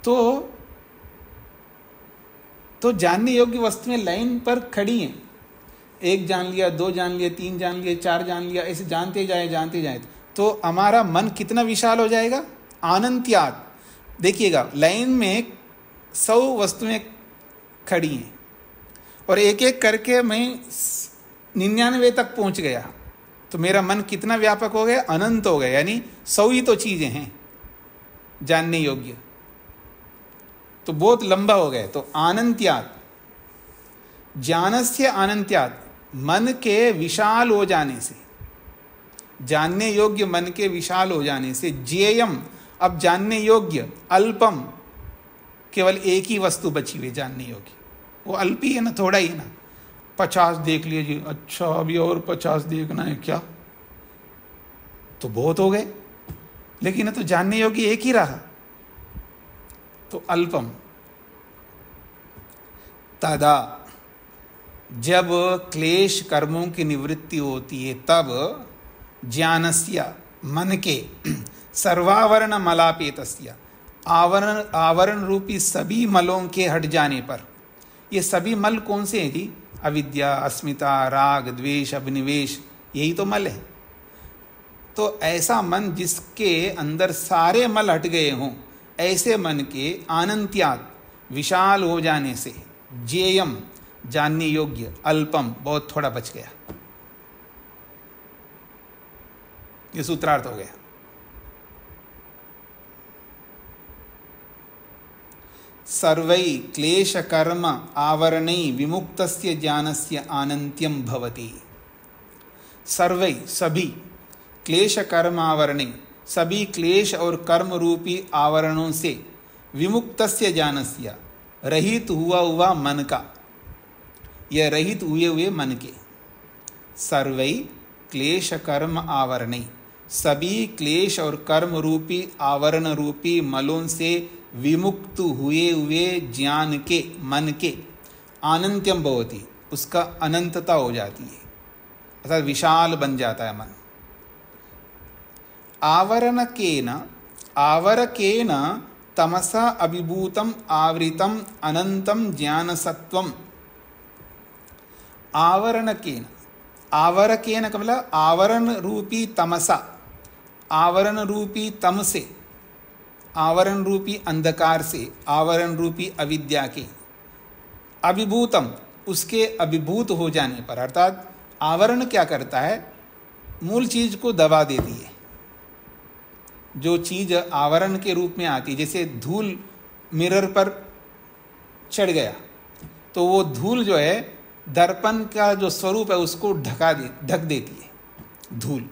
तो जानने योग्य वस्तुएं लाइन पर खड़ी हैं। एक जान लिया, दो जान लिए, तीन जान लिए, चार जान लिया, ऐसे जानते जाए तो हमारा मन कितना विशाल हो जाएगा। आनंत्यात्, देखिएगा लाइन में 100 वस्तुएं खड़ी हैं और एक एक करके मैं 99 तक पहुंच गया, तो मेरा मन कितना व्यापक हो गया, अनंत हो गया। यानी 100 ही तो चीजें हैं जानने योग्य, तो बहुत लंबा हो गया। तो आनंत्यात्, ज्ञानस्य आनंत्यात्, मन के विशाल हो जाने से, जानने योग्य मन के विशाल हो जाने से, ज्ञेयम, अब जानने योग्य, अल्पम, केवल एक ही वस्तु बची हुई जानने योग्य, वो अल्प ही है ना, थोड़ा ही ना। 50 देख लीजिए, अच्छा अभी और 50 देखना है क्या, तो बहुत हो गए। लेकिन तो जानने योग्य एक ही रहा, तो अल्पम। तदा जब क्लेश कर्मों की निवृत्ति होती है तब ज्ञानस्य मन के सर्वावरण मलापेतस्य आवरण रूपी सभी मलों के हट जाने पर, ये सभी मल कौन से हैं जी? अविद्या, अस्मिता, राग, द्वेष, अभिनिवेश, यही तो मल है। तो ऐसा मन जिसके अंदर सारे मल हट गए हों, ऐसे मन के अनंत्यात् विशाल हो जाने से, ज्ञेयम जानने योग्य, अल्पम बहुत थोड़ा बच गया। ये सूत्रार्थ हो गया। सर्वै क्लेश कर्म आवरणै विमुक्तस्य ज्ञानस्य अनंत्यम भवति। सर्वै सभी, क्लेश कर्म आवरणै सभी क्लेश और कर्म रूपी आवरणों से, विमुक्तस्य ज्ञानस्य रहित हुआ मन का, यह रहित हुए मन के, सर्वै क्लेश कर्म आवरणै सभी क्लेश और कर्म रूपी आवरण रूपी मलों से विमुक्त हुए ज्ञान के, मन के, अनंत्यम भवति, उसका अनंतता हो जाती है, अर्थात विशाल बन जाता है मन। आवरकेन तमसा अभिभूतम आवृतम अनंतम ज्ञानसत्वम। आवरणकेन, आवरकेन का मतलब आवरण रूपी तमसा, आवरण रूपी तम से, आवरण रूपी अंधकार से, आवरण रूपी अविद्या के, अभिभूतम उसके अभिभूत हो जाने पर, अर्थात आवरण क्या करता है? मूल चीज को दबा देती है। जो चीज आवरण के रूप में आती है, जैसे धूल मिरर पर चढ़ गया तो वो धूल जो है दर्पण का जो स्वरूप है उसको ढक देती है धूल।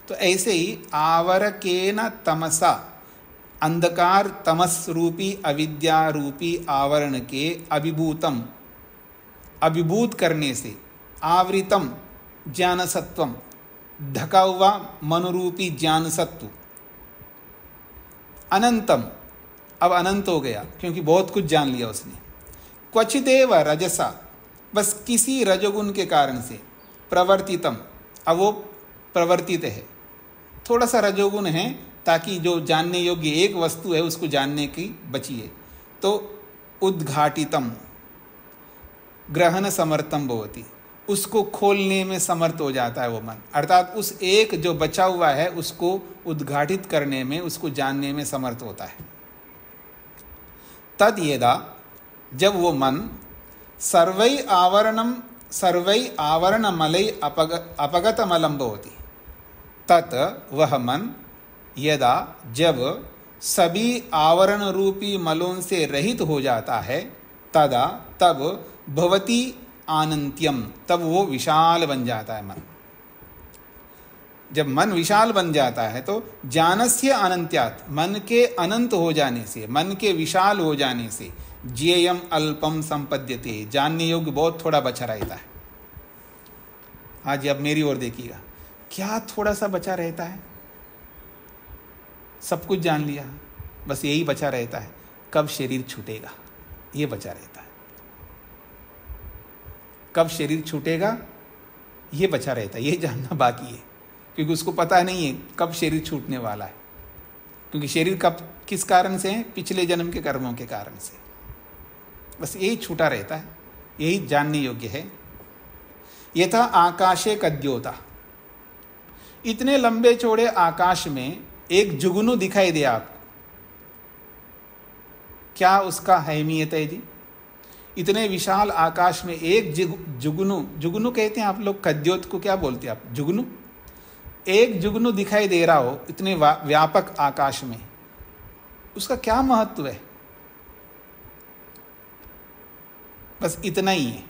तो ऐसे ही आवरकेन तमसा, अंधकार तमस रूपी अविद्या रूपी आवरण के अभिभूतम, अभिभूत करने से, आवृतम ज्ञानसत्वम ढका हुआ मनोरूपी ज्ञान सत्व, अनंतम अब अनंत हो गया क्योंकि बहुत कुछ जान लिया उसने, क्वचिदेव रजसा बस किसी रजोगुण के कारण से, प्रवर्तितम अब वो प्रवर्तित है, थोड़ा सा रजोगुण है ताकि जो जानने योग्य एक वस्तु है उसको जानने की बची है, तो उद्घाटितम ग्रहण समर्थम भवति, उसको खोलने में समर्थ हो जाता है वो मन, अर्थात उस एक जो बचा हुआ है उसको उद्घाटित करने में, उसको जानने में समर्थ होता है। तद यदा जब वो मन सर्वै आवरण मलै अपगत मलम भवति, तत् वह मन यदा जब सभी आवरण रूपी मलों से रहित हो जाता है, तदा तब भवति अनंत्यम तब वो विशाल बन जाता है मन। जब मन विशाल बन जाता है तो ज्ञानस्य अनंत्यात् मन के अनंत हो जाने से, मन के विशाल हो जाने से, ज्ञेयम अल्पम संपद्यते जानने योग्य बहुत थोड़ा बचा रहता है। हाँ जी, अब मेरी ओर देखिएगा, क्या थोड़ा सा बचा रहता है? सब कुछ जान लिया, बस यही बचा रहता है, कब शरीर छूटेगा ये बचा रहता है। कब शरीर छूटेगा ये बचा रहता है, ये जानना बाकी है, क्योंकि उसको पता नहीं है कब शरीर छूटने वाला है, क्योंकि शरीर कब किस कारण से है? पिछले जन्म के कर्मों के कारण से। बस यही छूटा रहता है, यही जानने योग्य है। यथा आकाशे कद्योता, इतने लंबे चौड़े आकाश में एक जुगनू दिखाई दे आपको, क्या उसका अहमियत है जी? इतने विशाल आकाश में एक जुगनू कहते हैं आप लोग, कद्योत को क्या बोलते हैं आप? जुगनू। एक जुगनू दिखाई दे रहा हो इतने व्यापक आकाश में, उसका क्या महत्व है? बस इतना ही है।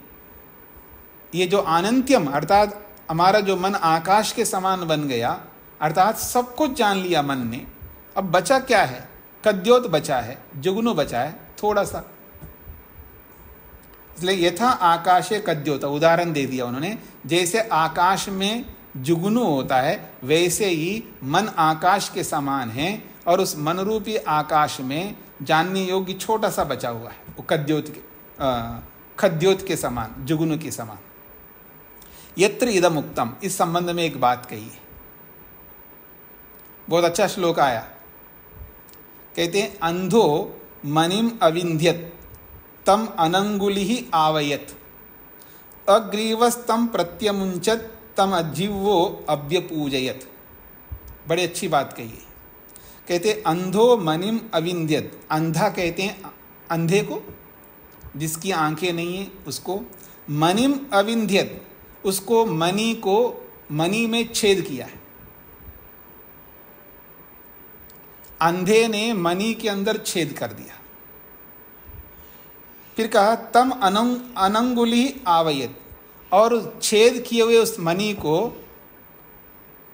ये जो अनंत्यम अर्थात हमारा जो मन आकाश के समान बन गया, अर्थात सब कुछ जान लिया मन ने, अब बचा क्या है? कद्योत बचा है, जुगनू बचा है थोड़ा सा। इसलिए यथा आकाशे कद्योता उदाहरण दे दिया उन्होंने, जैसे आकाश में जुगनू होता है वैसे ही मन आकाश के समान है, और उस मनरूपी आकाश में जानने योग्य छोटा सा बचा हुआ है, वो कद्योत के खद्योत के समान, जुगनू के समान। यत्र इदम उक्तम, इस संबंध में एक बात कही है, बहुत अच्छा श्लोक आया। कहते हैं अंधो मणिम अविंध्यत तम अनंगुलि ही आवयत, अग्रीवस्तम प्रत्यमुंचत तम अजीवो अव्यपूजयत। बड़ी अच्छी बात कही है। कहते अंधो मणिम अविंध्यत, अंधा कहते हैं अंधे को, जिसकी आंखें नहीं है उसको। मणिम अविंध्यत, उसको मणि में छेद किया है। अंधे ने मणि के अंदर छेद कर दिया। फिर कहा तम अनंगुली आवयत, और छेद किए हुए उस मणि को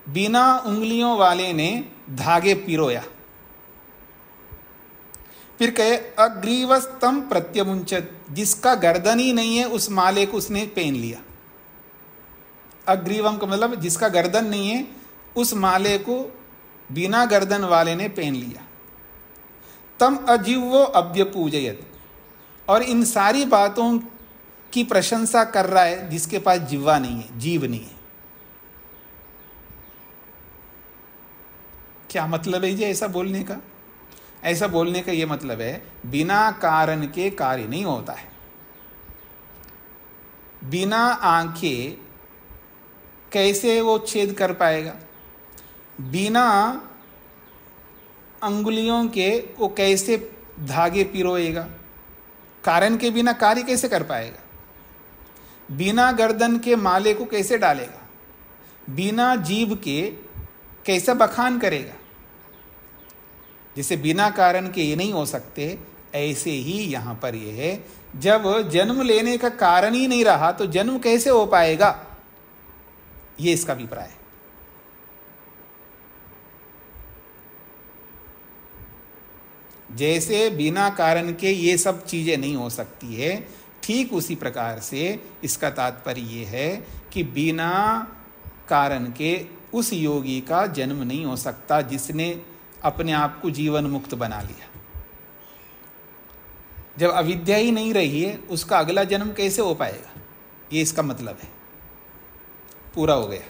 बिना उंगलियों वाले ने धागे पिरोया। फिर कहे अग्रीवस्तम प्रत्यमुंचत, जिसका गर्दन ही नहीं है उस माले को उसने पहन लिया। अग्रीवम का मतलब जिसका गर्दन नहीं है उस माले को बिना गर्दन वाले ने पहन लिया। तम अजीवो अव्यपूजयत, और इन सारी बातों की प्रशंसा कर रहा है जिसके पास जिह्वा नहीं है, जीव नहीं है। क्या मतलब है ये ऐसा बोलने का? ऐसा बोलने का ये मतलब है बिना कारण के कार्य नहीं होता है। बिना आंखें कैसे वो छेद कर पाएगा? बिना अंगुलियों के वो कैसे धागे पिरोएगा? कारण के बिना कार्य कैसे कर पाएगा? बिना गर्दन के माले को कैसे डालेगा? बिना जीभ के कैसा बखान करेगा? जैसे बिना कारण के ये नहीं हो सकते, ऐसे ही यहाँ पर ये है, जब जन्म लेने का कारण ही नहीं रहा तो जन्म कैसे हो पाएगा? ये इसका अभिप्राय है। जैसे बिना कारण के ये सब चीजें नहीं हो सकती है, ठीक उसी प्रकार से इसका तात्पर्य ये है कि बिना कारण के उस योगी का जन्म नहीं हो सकता जिसने अपने आप को जीवन मुक्त बना लिया। जब अविद्या ही नहीं रही है उसका अगला जन्म कैसे हो पाएगा? ये इसका मतलब है। पूरा हो गया।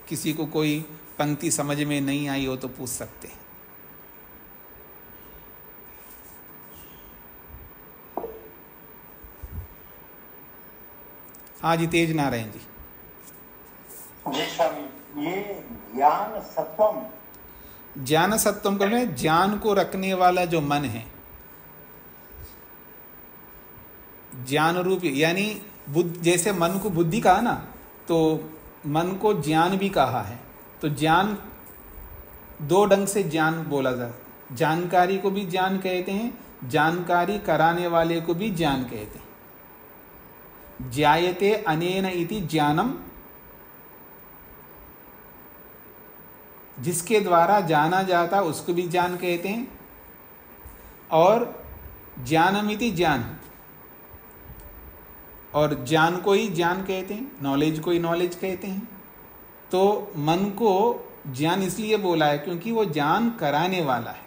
किसी को कोई पंक्ति समझ में नहीं आई हो तो पूछ सकते हैं। हाँ जी, तेज नारायण जी। जी स्वामी, ये ज्ञान सत्वम, ज्ञान सत्वम कर रहे, ज्ञान को रखने वाला जो मन है, ज्ञान रूप, यानी बुद्ध, जैसे मन को बुद्धि कहा ना, तो मन को ज्ञान भी कहा है। तो ज्ञान दो ढंग से ज्ञान बोला जाता। जानकारी को भी ज्ञान कहते हैं, जानकारी कराने वाले को भी ज्ञान कहते हैं। ज्ञायते अनेन इति ज्ञानम, जिसके द्वारा जाना जाता उसको भी ज्ञान कहते हैं। और ज्ञानमिति ज्ञान, और ज्ञान को ही ज्ञान कहते हैं, नॉलेज को ही नॉलेज कहते हैं। तो मन को ज्ञान इसलिए बोला है क्योंकि वो ज्ञान कराने वाला है।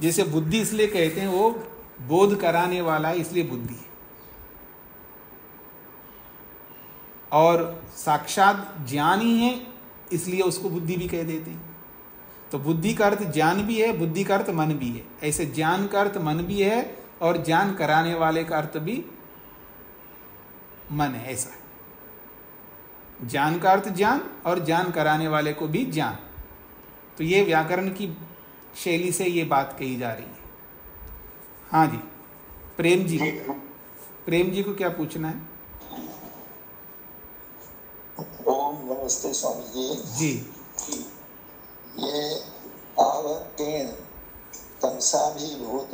जैसे बुद्धि इसलिए कहते हैं वो बोध कराने वाला है, इसलिए बुद्धि है। और साक्षात ज्ञान ही है इसलिए उसको बुद्धि भी कह देते हैं। तो बुद्धि का अर्थ ज्ञान भी है, बुद्धि का अर्थ मन भी है। ऐसे ज्ञान का अर्थ मन भी है और ज्ञान कराने वाले का अर्थ भी मन है। ऐसा ज्ञान का अर्थ ज्ञान और ज्ञान कराने वाले को भी ज्ञान। तो ये व्याकरण की शैली से ये बात कही जा रही है। हाँ जी, प्रेम जी, प्रेम जी को क्या पूछना है? ओम नमस्ते स्वामी जी। ये आवतेन तमसा भी भूत,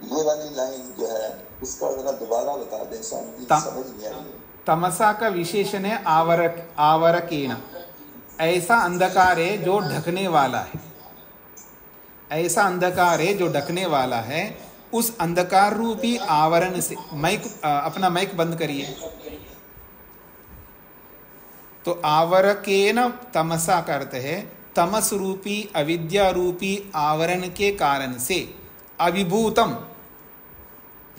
ये वाली लाइन जो है इसका जरा दोबारा बता दें स्वामी जी, समझ नहीं आई। तमसा का विशेषण है आवरकेन, ऐसा अंधकार है जो ढकने वाला है। ऐसा अंधकार है जो ढकने वाला है। उस अंधकार रूपी आवरण से अपना माइक बंद करिए। तो आवरकेन तमसा का अर्थ है तमस रूपी अविद्या रूपी आवरण के कारण से अविभूतम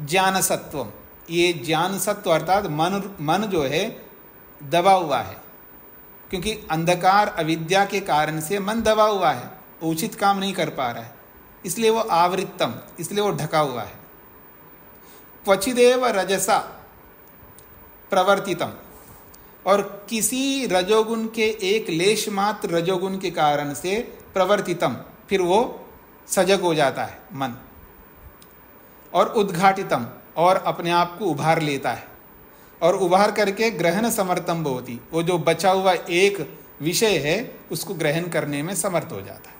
ज्ञान सत्वम, ये ज्ञान सत्व अर्थात मन जो है दबा हुआ है, क्योंकि अंधकार अविद्या के कारण से मन दबा हुआ है, उचित काम नहीं कर पा रहा है, इसलिए वो आवृत्तम, इसलिए वो ढका हुआ है। क्वचिदेव रजसा प्रवर्तितम, और किसी रजोगुण के एक लेश मात्र रजोगुण के कारण से प्रवर्तितम, फिर वो सजग हो जाता है मन, और उद्घाटितम, और अपने आप को उभार लेता है, और उभार करके ग्रहण समर्थम भवति, वो जो बचा हुआ एक विषय है उसको ग्रहण करने में समर्थ हो जाता है।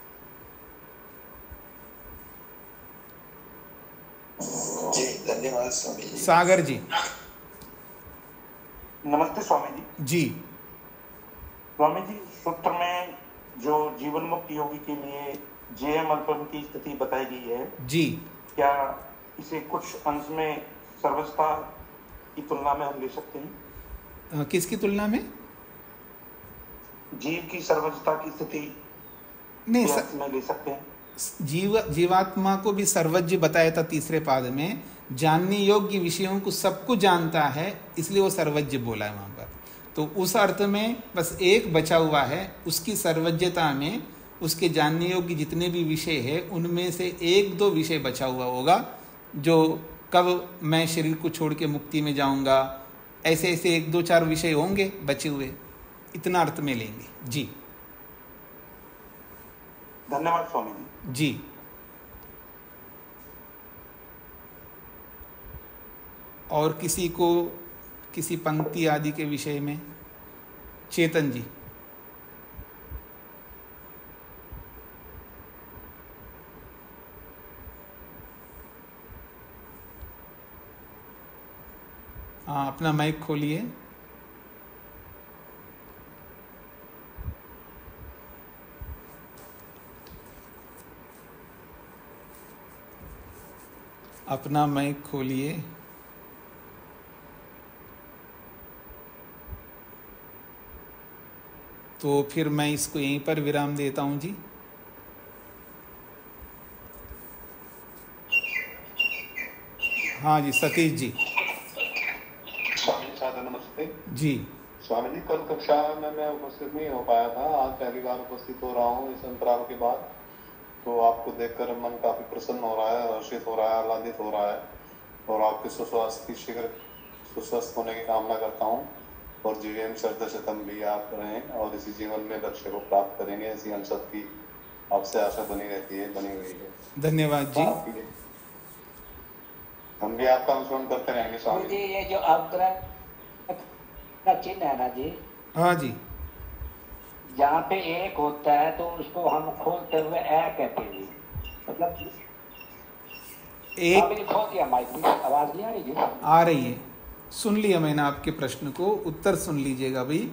जी धन्यवाद स्वामी जी। सागर जी। नमस्ते स्वामी जी। जी स्वामी जी, सूत्र में जो जीवन मुक्त योगी के लिए जेएम अल्पम की स्थिति बताई गई है जी, क्या इसे कुछ अंश में सर्वस्था की तुलना में हम ले सकते हैं? किसकी तुलना में? जीव की सर्वस्था की स्थिति नहीं में ले सकते हैं? जीवात्मा को भी सर्वज्ञ बताया था तीसरे पाद में, जानने योग्य विषयों को सब कुछ जानता है, इसलिए वो सर्वज्ञ बोला है वहां पर। तो उस अर्थ में बस एक बचा हुआ है, उसकी सर्वज्ञता में उसके जानने योग्य जितने भी विषय है उनमें से एक दो विषय बचा हुआ होगा, जो कब मैं शरीर को छोड़ के मुक्ति में जाऊंगा, ऐसे ऐसे एक दो चार विषय होंगे बचे हुए, इतना अर्थ में लेंगे। जी धन्यवाद स्वामी जी। जी। और किसी को किसी पंक्ति आदि के विषय में? चेतन जी। हाँ, अपना माइक खोलिए। अपना माइक खोलिए। तो फिर मैं इसको यहीं पर विराम देता हूं जी। हाँ जी, सतीश जी। स्वामी सादा नमस्ते जी। स्वामी जी, कल कक्षा में मैं उपस्थित नहीं हो पाया था, आज पहली बार उपस्थित हो रहा हूँ इस अंतराल के बाद। तो आपको देखकर मन काफी प्रसन्न हो रहा है, हर्षित हो रहा है, आह्लादित हो रहा है, और आपके सुस्वास्थ्य की शीघ्र सुस्वस्थ होने की कामना करता हूँ। और जीवन श्रद्धा से तम भी आप रहें और इसी जीवन में लक्ष्य को प्राप्त करेंगे, ऐसी हम सबकी आपसे आशा बनी रहती है, बनी हुई है। धन्यवाद जी। हम भी आपका अनुसरण करते रहेंगे स्वामी जी। ये जो अवग्रह का चिन्ह है ना जी, हाँ जी, जहाँ पे एक होता है तो उसको हम खोलते हुए ए कहते हैं, मतलब एक खोल दिया माइक में, आवाज नहीं आ रही जी? आ रही है, सुन लिया मैंने आपके प्रश्न को, उत्तर सुन लीजिएगा भाई।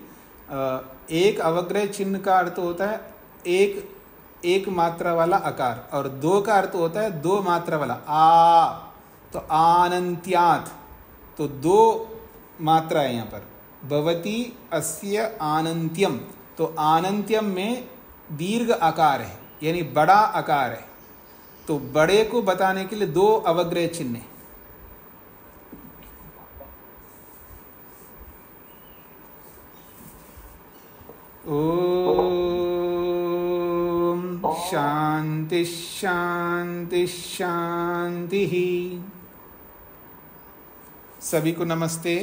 एक अवग्रह चिन्ह का अर्थ होता है एक मात्रा वाला आकार, और दो का अर्थ होता है दो मात्रा वाला आ, तो आनंत्यात्, तो दो मात्रा है यहाँ पर। भवती अस्य आनंत्यम, तो आनंत्यम में दीर्घ आकार है, यानी बड़ा आकार है, तो बड़े को बताने के लिए दो अवग्रह चिन्ह है। ओम शांति शांति शांति। सभी को नमस्ते।